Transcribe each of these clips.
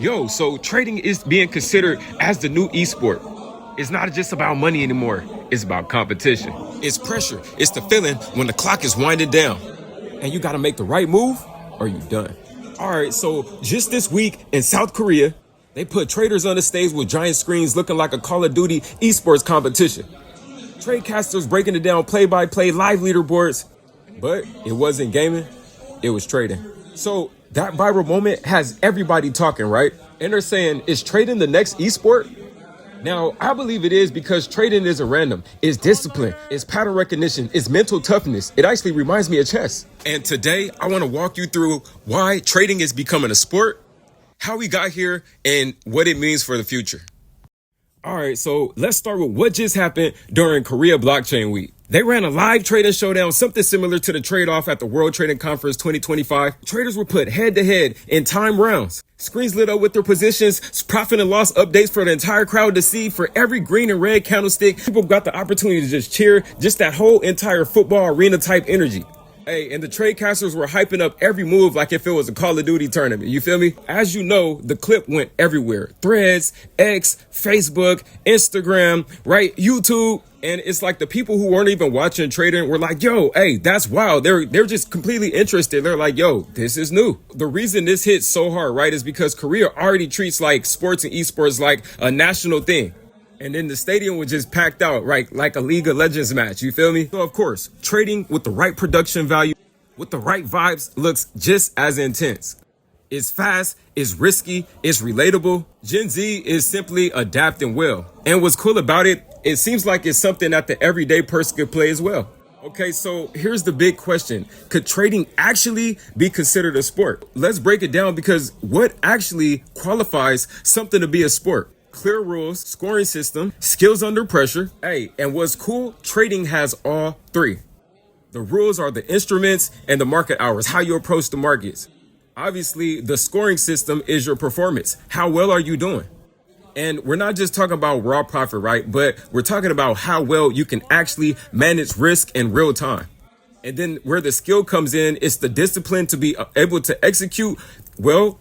Yo, so trading is being considered as the new esport. It's not just about money anymore. It's about competition. It's pressure. It's the feeling when the clock is winding down. And you got to make the right move or you done. All right, so just this week in South Korea, they put traders on the stage with giant screens looking like a Call of Duty esports competition. Tradecasters breaking it down play-by-play live leaderboards. But it wasn't gaming, it was trading. So that viral moment has everybody talking, right? And they're saying, is trading the next esport? Now, I believe it is because trading isn't random. It's discipline, it's pattern recognition, it's mental toughness. It actually reminds me of chess. And today, I want to walk you through why trading is becoming a sport, how we got here, and what it means for the future. All right, so let's start with what just happened during Korea Blockchain Week. They ran a live trading showdown, something similar to the trade-off at the World Trading Conference 2025. Traders were put head-to-head in time rounds. Screens lit up with their positions, profit and loss updates for the entire crowd to see. For every green and red candlestick, people got the opportunity to just cheer, just that whole entire football arena type energy. Hey, and the tradecasters were hyping up every move like if it was a Call of Duty tournament. You feel me? As you know, the clip went everywhere. Threads, X, Facebook, Instagram, right? YouTube. And it's like the people who weren't even watching trading were like, yo, hey, that's wild. They're just completely interested. They're like, yo, this is new. The reason this hits so hard, right, is because Korea already treats like sports and esports like a national thing. And then the stadium was just packed out, right? Like a League of Legends match. You feel me? So, of course, trading with the right production value, with the right vibes, looks just as intense. It's fast, it's risky, it's relatable. Gen Z is simply adapting well. And what's cool about it, it seems like it's something that the everyday person could play as well. Okay, so here's the big question. Could trading actually be considered a sport? Let's break it down because what actually qualifies something to be a sport? Clear rules, scoring system, skills under pressure. Hey, and what's cool, trading has all three. The rules are the instruments and the market hours, how you approach the markets. Obviously, the scoring system is your performance. How well are you doing? And we're not just talking about raw profit, right? But we're talking about how well you can actually manage risk in real time. And then where the skill comes in, it's the discipline to be able to execute well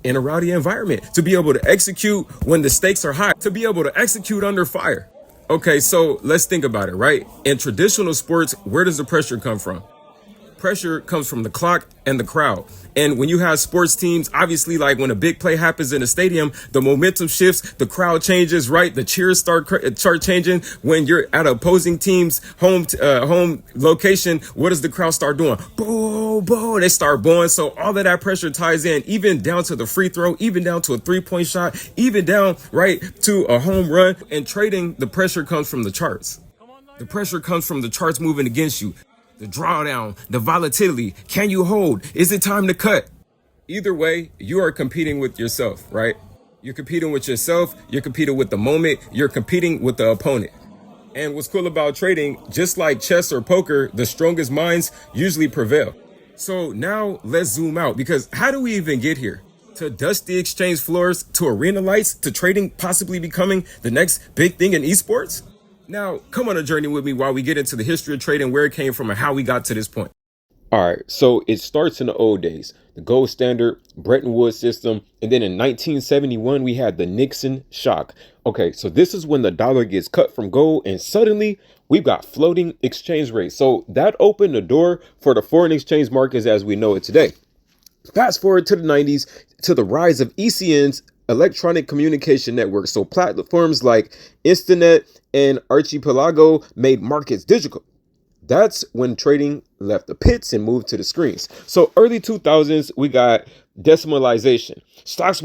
in a rowdy environment, to be able to execute when the stakes are high, to be able to execute under fire. Okay, so let's think about it, right? In traditional sports, where does the pressure come from? Pressure comes from the clock and the crowd. And when you have sports teams, obviously, like when a big play happens in a stadium, the momentum shifts, the crowd changes, right? The cheers start changing. When you're at opposing team's home location, what does the crowd start doing? Boo, boo, they start booing. So all of that pressure ties in, even down to the free throw, even down to a 3-point shot, even down, right, to a home run. And trading, the pressure comes from the charts. The pressure comes from the charts moving against you. The drawdown, the volatility. Can you hold? Is it time to cut? Either way, you are competing with yourself, right? You're competing with yourself. You're competing with the moment. You're competing with the opponent. And what's cool about trading, just like chess or poker, the strongest minds usually prevail. So now let's zoom out, because how do we even get here? To dusty exchange floors, to arena lights, to trading possibly becoming the next big thing in esports? Now, come on a journey with me while we get into the history of trading, where it came from and how we got to this point. All right, so it starts in the old days, the gold standard, Bretton Woods system, and then in 1971, we had the Nixon shock. Okay, so this is when the dollar gets cut from gold, and suddenly we've got floating exchange rates. So that opened the door for the foreign exchange markets as we know it today. Fast forward to the 90s, to the rise of ECNs, electronic communication networks. So platforms like Instinet and Archipelago made markets digital. That's when trading left the pits and moved to the screens. So early 2000s, we got decimalization. Stocks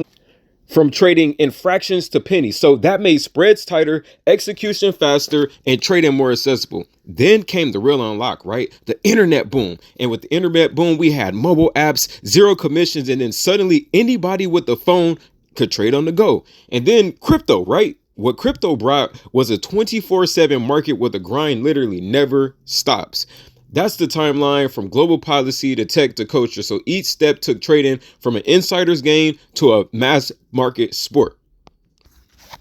from trading in fractions to pennies. So that made spreads tighter, execution faster, and trading more accessible. Then came the real unlock, right? The internet boom. And with the internet boom, we had mobile apps, zero commissions, and then suddenly anybody with a phone could trade on the go. And then crypto, right? What crypto brought was a 24/7 market where the grind literally never stops. That's the timeline from global policy to tech to culture. So each step took trading from an insider's gain to a mass market sport.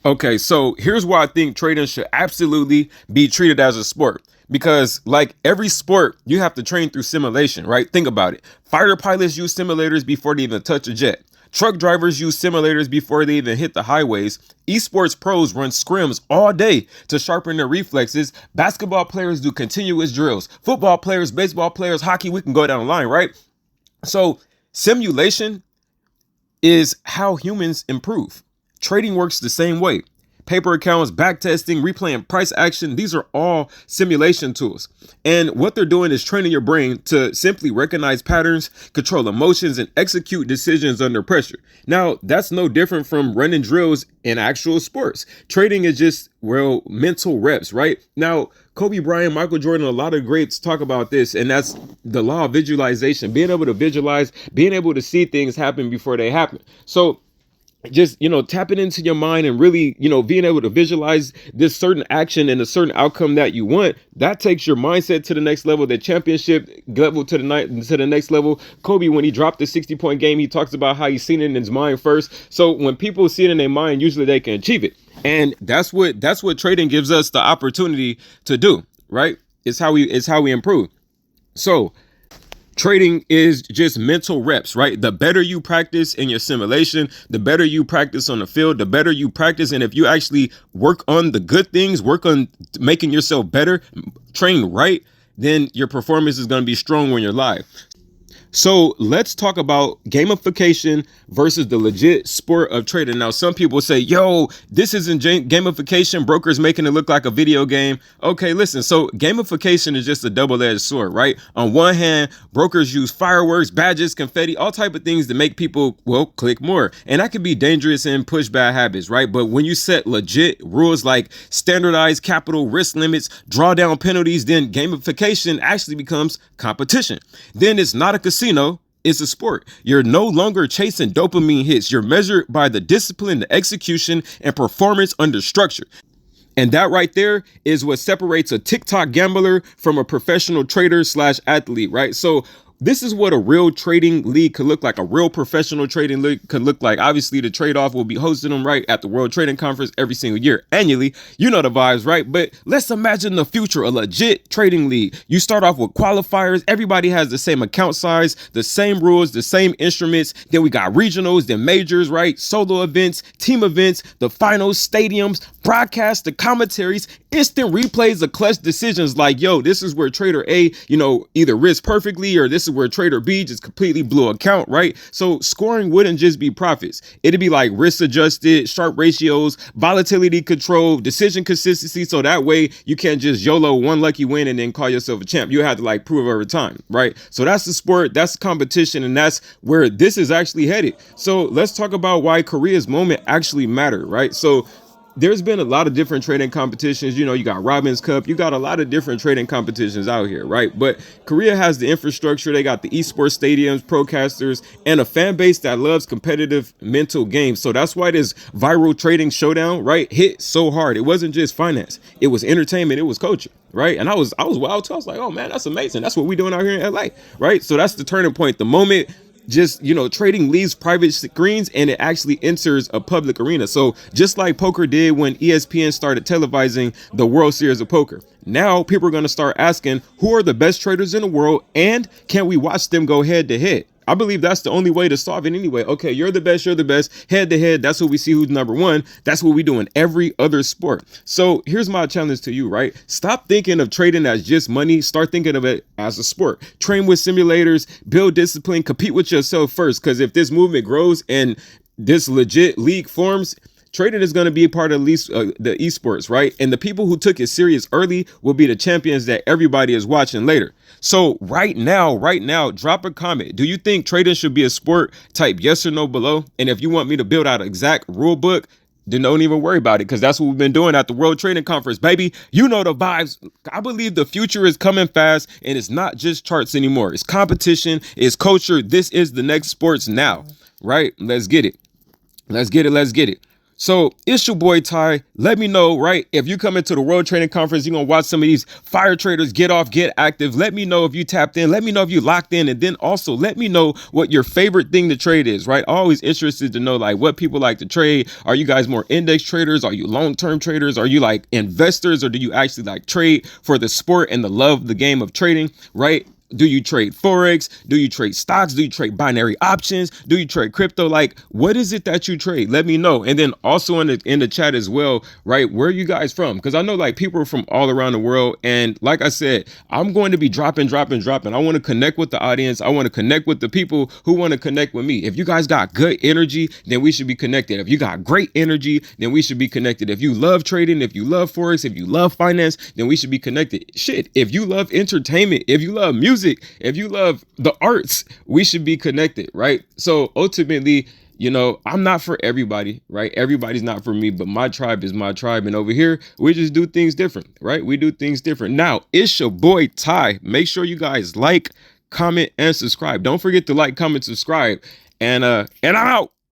Okay, so here's why I think trading should absolutely be treated as a sport. Because like every sport, you have to train through simulation, right? Think about it. Fighter pilots use simulators before they even touch a jet. Truck drivers use simulators before they even hit the highways. Esports pros run scrims all day to sharpen their reflexes. Basketball players do continuous drills. Football players, baseball players, hockey, we can go down the line, right? So simulation is how humans improve. Trading works the same way. Paper accounts, backtesting, replaying price action, these are all simulation tools. And what they're doing is training your brain to simply recognize patterns, control emotions, and execute decisions under pressure. Now, that's no different from running drills in actual sports. Trading is just, well, mental reps, right? Now, Kobe Bryant, Michael Jordan, a lot of greats talk about this, and that's the law of visualization, being able to visualize, being able to see things happen before they happen. So just, tapping into your mind and really, being able to visualize this certain action and a certain outcome that you want, that takes your mindset to the next level, the championship level to the next level. Kobe, when he dropped the 60-point game, he talks about how he's seen it in his mind first. So when people see it in their mind, usually they can achieve it. And that's what trading gives us the opportunity to do, right? It's how we improve. So trading is just mental reps, right? The better you practice in your simulation, the better you practice on the field, the better you practice. And if you actually work on the good things, work on making yourself better, train right, then your performance is going to be strong when you're live. So let's talk about gamification versus the legit sport of trading. Now, some people say, yo, this isn't gamification. Brokers making it look like a video game. Okay, listen. So gamification is just a double-edged sword, right? On one hand, brokers use fireworks, badges, confetti, all type of things to make people, well, click more. And that can be dangerous and push bad habits, right? But when you set legit rules like standardized capital risk limits, drawdown penalties, then gamification actually becomes competition. Then it's not a casino, it's a sport. You're no longer chasing dopamine hits. You're measured by the discipline, the execution, and performance under structure. And that right there is what separates a TikTok gambler from a professional trader / athlete, right? So this is what a real trading league could look like. A real professional trading league could look like. Obviously, the trade-off will be hosting them right at the World Trading Conference every single year, annually. You know the vibes, right? But let's imagine the future, a legit trading league. You start off with qualifiers. Everybody has the same account size, the same rules, the same instruments. Then we got regionals, then majors, right? Solo events, team events, the finals, stadiums, broadcasts, the commentaries, instant replays of clutch decisions like, yo, this is where trader A, either risked perfectly, or this is where trader B just completely blew a count, right? So scoring wouldn't just be profits. It'd be like risk adjusted, sharp ratios, volatility control, decision consistency. So that way you can't just YOLO one lucky win and then call yourself a champ. You have to prove over time, right? So that's the sport, that's the competition, and that's where this is actually headed. So let's talk about why Korea's moment actually mattered, right? So there's been a lot of different trading competitions. You got Robin's Cup. You got a lot of different trading competitions out here, right? But Korea has the infrastructure. They got the esports stadiums, procasters, and a fan base that loves competitive mental games. So that's why this viral trading showdown, right, hit so hard. It wasn't just finance. It was entertainment. It was culture, right? And I was wild too. I was like, oh man, that's amazing. That's what we're doing out here in LA, right? So that's the turning point. The moment just, trading leaves private screens and it actually enters a public arena. So just like poker did when ESPN started televising the World Series of Poker, now people are going to start asking, who are the best traders in the world, and can we watch them go head to head? I believe that's the only way to solve it anyway. Okay, you're the best, head to head. That's what we see who's number one. That's what we do in every other sport. So here's my challenge to you, right? Stop thinking of trading as just money. Start thinking of it as a sport. Train with simulators, build discipline, compete with yourself first. Because if this movement grows and this legit league forms, trading is going to be a part of the esports, right? And the people who took it serious early will be the champions that everybody is watching later. So right now, drop a comment. Do you think trading should be a sport? Type yes or no below. And if you want me to build out an exact rule book, then don't even worry about it, because that's what we've been doing at the World Trading Conference, baby. You know the vibes. I believe the future is coming fast, and it's not just charts anymore. It's competition, it's culture. This is the next sports now, right? Let's get it. Let's get it. So it's your boy Ty. Let me know, right? If you come into the World Trading Conference, you're going to watch some of these fire traders get off, get active. Let me know if you tapped in. Let me know if you locked in. And then also let me know what your favorite thing to trade is, right? Always interested to know what people like to trade. Are you guys more index traders? Are you long-term traders? Are you investors? Or do you actually trade for the sport and the love of the game of trading, right? Do you trade Forex? Do you trade stocks? Do you trade binary options? Do you trade crypto? Like, what is it that you trade? Let me know. And then also in the chat as well, right? Where are you guys from? Because I know like people are from all around the world. And like I said, I'm going to be dropping. I want to connect with the audience. I want to connect with the people who want to connect with me. If you guys got good energy, then we should be connected. If you got great energy, then we should be connected. If you love trading, if you love Forex, if you love finance, then we should be connected. Shit, if you love entertainment, if you love music, if you love the arts, we should be connected, right? So ultimately, you know, I'm not for everybody, right? Everybody's not for me, but my tribe is my tribe. And over here, we just do things different, right? We do things different. Now, it's your boy Ty. Make sure you guys like, comment, and subscribe. Don't forget to like, comment, subscribe. And I'm out.